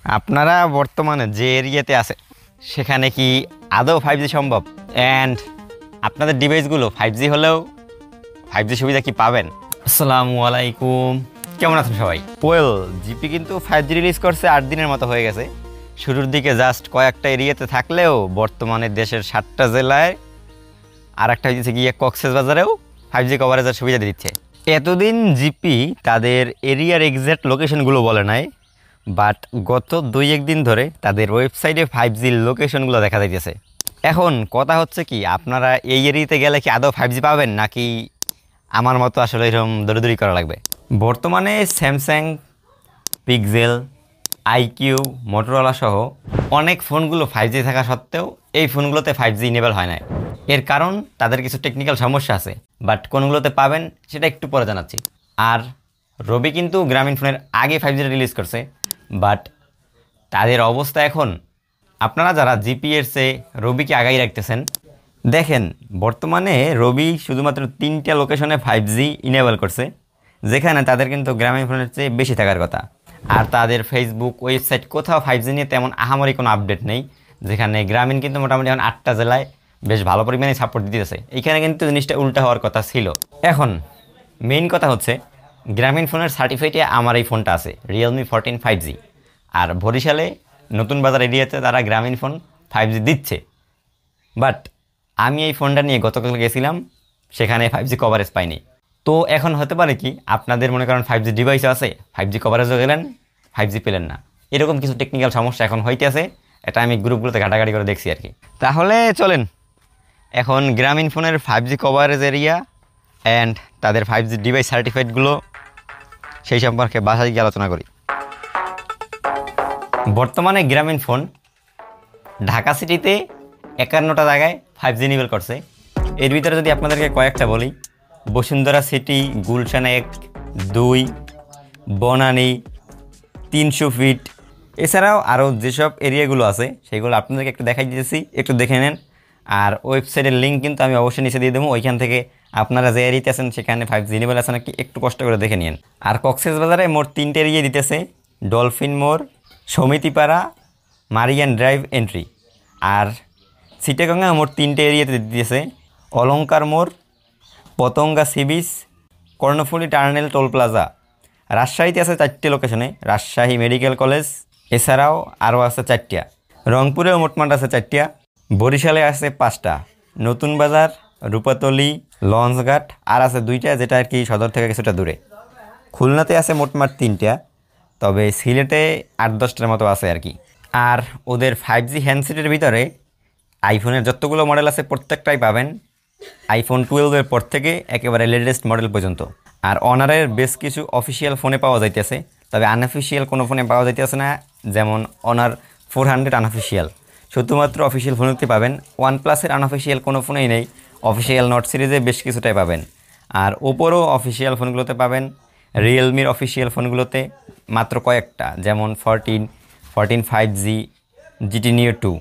আপনারা বর্তমানে যে এরিয়াতে আছে সেখানে কি আদৌ 5G সম্ভব? অ্যান্ড আপনাদের ডিভাইসগুলো 5G হলেও 5G সুবিধা কি পাবেন? আসসালামু আলাইকুম, কেমন আছেন সবাই? জিপি কিন্তু 5G রিলিজ করছে 8 দিনের মতো হয়ে গেছে। শুরুর দিকে জাস্ট কয়েকটা এরিয়াতে থাকলেও বর্তমানে দেশের 7টা জেলায় আর একটা হচ্ছে গিয়ে কক্সবাজারেও 5G কভারেজের সুবিধা দিচ্ছে। এতদিন জিপি তাদের এরিয়ার এক্স্যাক্ট লোকেশনগুলো বলে নাই, বাট গত 2-1 দিন ধরে তাদের ওয়েবসাইটে 5G লোকেশনগুলো দেখা যাইতেছে। এখন কথা হচ্ছে কি, আপনারা এই এরিয়াতে গেলে কি আদৌ 5G পাবেন, নাকি আমার মতো আসলে এরকম দৌড়াদৌড়ি করা লাগবে? বর্তমানে স্যামসাং, পিক্সেল, আইকিউ, মোটরোলা সহ অনেক ফোনগুলো 5G থাকা সত্ত্বেও এই ফোনগুলোতে 5G ইনেবল হয় না। এর কারণ তাদের কিছু টেকনিক্যাল সমস্যা আছে, বাট কোনগুলোতে পাবেন সেটা একটু পরে জানাচ্ছি। আর রবি কিন্তু গ্রামীণ ফোনের আগে 5G রিলিজ করছে, বাট তাদের অবস্থা এখন, আপনারা যারা জিপিএর চেয়ে রবিকে আগাই রাখতেছেন, দেখেন বর্তমানে রবি শুধুমাত্র 3টা লোকেশনে 5G ইনেবল করছে, যেখানে তাদের কিন্তু গ্রামীণ ফোনের চেয়ে বেশি থাকার কথা। আর তাদের ফেসবুক, ওয়েবসাইট কোথাও 5G নিয়ে তেমন আহামরি কোনো আপডেট নেই, যেখানে গ্রামীণ কিন্তু মোটামুটি এখন 8টা জেলায় বেশ ভালো পরিমাণে সাপোর্ট দিতেছে। এইখানে কিন্তু জিনিসটা উল্টা হওয়ার কথা ছিল। এখন মেইন কথা হচ্ছে, গ্রামীণ ফোনের সার্টিফাইডে আমার এই ফোনটা আছে, রিয়েলমি 14 5G। আর বরিশালে নতুন বাজার এরিয়াতে তারা গ্রামীণ ফোন 5G দিচ্ছে, বাট আমি এই ফোনটা নিয়ে গতকাল গেছিলাম, সেখানে 5G কভারেজ পাইনি। তো এখন হতে পারে কি, আপনাদের মনে করেন 5G ডিভাইস আছে, 5G কভারেজও গেলেন, 5G পেলেন না, এরকম কিছু টেকনিক্যাল সমস্যা এখন হইতেছে। এটা আমি গ্রুপগুলোতে ঘাটাঘাটি করে দেখছি আর কি। তাহলে চলেন এখন গ্রামীণ ফোনের 5G কভারেজ এরিয়া অ্যান্ড তাদের 5G ডিভাইস সার্টিফাইডগুলো সেই সম্পর্কে বাসায় গিয়ে আলোচনা করি। বর্তমানে গ্রামীণ ফোন ঢাকা সিটিতে 51টা জায়গায় 5G ইনেবল করছে। এর ভিতরে যদি আপনাদেরকে কয়েকটা বলি, বসুন্ধরা সিটি, গুলশান 1, 2, বনানী, 300 ফিট, এছাড়াও আরও যেসব এরিয়াগুলো আছে সেগুলো আপনাদেরকে একটু দেখাই দিতেছি, একটু দেখে নেন। আর ওয়েবসাইটের লিঙ্ক কিন্তু আমি অবশ্যই নিচে দিয়ে দেবো, ওইখান থেকে আপনারা যে এরিয়াতে আছেন সেখানে 5G ইনেবল আছে নাকি একটু কষ্ট করে দেখে নিন। আর কক্সবাজারে মোট 3টে এরিয়া দিতেছে, ডলফিন মোড়, সমিতিপাড়া, মারিয়ান ড্রাইভ এন্ট্রি। আর চিটাগঙ্গা মোট 3টে এরিয়াতে দিতেছে, অলঙ্কার মোড়, Patenga sea beach, Karnaphuli টার্নেল toll plaza. রাজশাহীতে আছে 4টে লোকেশনে, রাজশাহী মেডিকেল কলেজ, এছাড়াও আরও আছে 4টা। রংপুরেও মোটমাট আছে 4টা, বরিশালে আছে 5টা, নতুন বাজার, রূপাতলি, লঞ্চঘাট আর আছে 2টা, যেটা আর কি সদর থেকে কিছুটা দূরে। খুলনাতে আছে মোটমাট 3টা, তবে সিলেটে 8-10টার মতো আছে আর কি। আর ওদের 5G হ্যান্ডসেটের ভিতরে আইফোনের যতগুলো মডেল আছে প্রত্যেকটাই পাবেন, আইফোন 12-এর পর থেকে একেবারে লেটেস্ট মডেল পর্যন্ত। আর অনারের বেশ কিছু অফিসিয়াল ফোনে পাওয়া যাইতেছে, তবে আনঅফিসিয়াল কোনো ফোনে পাওয়া যাইতেছে না, যেমন অনার 400 আনঅফিসিয়াল। শুধুমাত্র অফিসিয়াল ফোনেতে পাবেন। ওয়ানপ্লাসের আনঅফিসিয়াল কোনো ফোনেই নেই, অফিসিয়াল নোট সিরিজে বেশ কিছুটাই পাবেন। আর ওপোরও অফিসিয়াল ফোনগুলোতে পাবেন, রিয়েলমির অফিসিয়াল ফোনগুলোতে মাত্র কয়েকটা, যেমন 14 5G, GT Neo 2।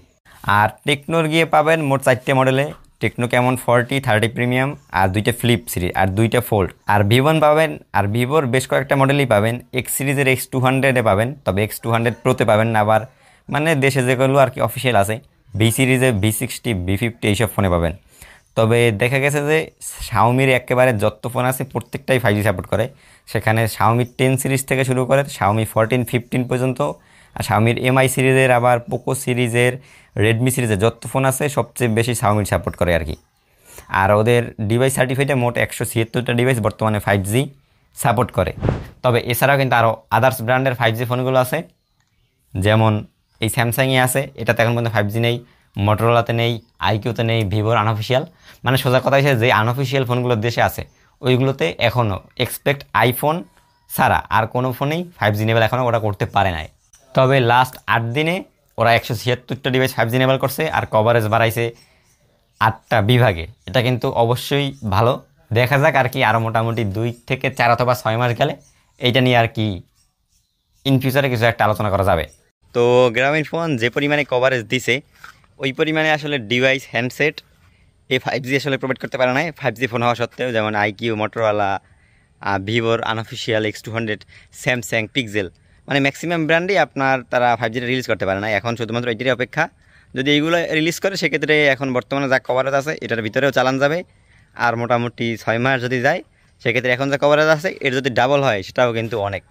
আর টেকনোর গিয়ে পাবেন মোট 4টে মডেলে, টেকনো কেমন 40, 30 প্রিমিয়াম, আর 2টা ফ্লিপ সিরিজ আর 2টা ফোল্ড। আর ভিভন পাবেন, আর ভিভোর বেশ কয়েকটা মডেলই পাবেন। এক্স সিরিজের X200-এ পাবেন, তবে X200 প্রোতে পাবেন না। আবার মানে দেশে যেগুলো আর কি অফিসিয়াল আছে, ভি সিরিজে V60, V50 এইসব ফোনে পাবেন। তবে দেখা গেছে যে শাওমির একেবারে যত ফোন আছে প্রত্যেকটাই 5G সাপোর্ট করে। সেখানে শাওমি 10 সিরিজ থেকে শুরু করে শাওমি 14, 15 পর্যন্ত, আর শাওমির MI সিরিজের, আবার পোকো সিরিজের, রেডমি সিরিজের যত ফোন আছে সবচেয়ে বেশি শাওমির সাপোর্ট করে আর কি। আর ওদের ডিভাইস সার্টিফাইডে মোট 176টা ডিভাইস বর্তমানে 5G সাপোর্ট করে। তবে এছাড়াও কিন্তু আরও আদার্স ব্র্যান্ডের 5G ফোনগুলো আছে, যেমন এই স্যামসাংয়ে আছে, এটাতে এখন পর্যন্ত 5G নেই, মোটরোলাতে নেই, আইকিউতে নেই, ভিভোর আনঅফিসিয়াল। মানে সোজা কথা হচ্ছে যে আনঅফিসিয়াল ফোনগুলো দেশে আছে ওইগুলোতে এখনও এক্সপেক্ট আইফোন ছাড়া আর কোনো ফোনেই 5G ইনেবল এখনও ওরা করতে পারে নাই। তবে লাস্ট 8 দিনে ওরা 176টা ডিভাইস 5G ইনেবল করছে, আর কভারেজ বাড়াইছে 8টা বিভাগে। এটা কিন্তু অবশ্যই ভালো। দেখা যাক আর কি, আরও মোটামুটি 2 থেকে 4 অথবা 6 মাস গেলে এইটা নিয়ে আর কি ইন ফিউচারে কিছু একটা আলোচনা করা যাবে। তো গ্রামীণ ফোন যে পরিমাণে কভারেজ দিছে, ওই পরিমাণে আসলে ডিভাইস হ্যান্ডসেট এই 5G আসলে প্রোভাইড করতে পারে না। 5G ফোন হওয়া সত্ত্বেও, যেমন আইকিউ, মোটরোলা, ভিভোর আনঅফিসিয়াল X200, স্যামসাং, পিক্সেল, মানে ম্যাক্সিমাম ব্র্যান্ডই আপনার তারা 5G রিলিজ করতে পারে না, এখন শুধুমাত্র এইটির অপেক্ষা। যদি এইগুলো রিলিজ করে সেক্ষেত্রে এখন বর্তমানে যা কভারেজ আছে এটার ভিতরেও চালান যাবে, আর মোটামুটি 6 মাস যদি যায় সেক্ষেত্রে এখন যা কভারেজ আছে এর যদি ডাবল হয় সেটাও কিন্তু অনেক।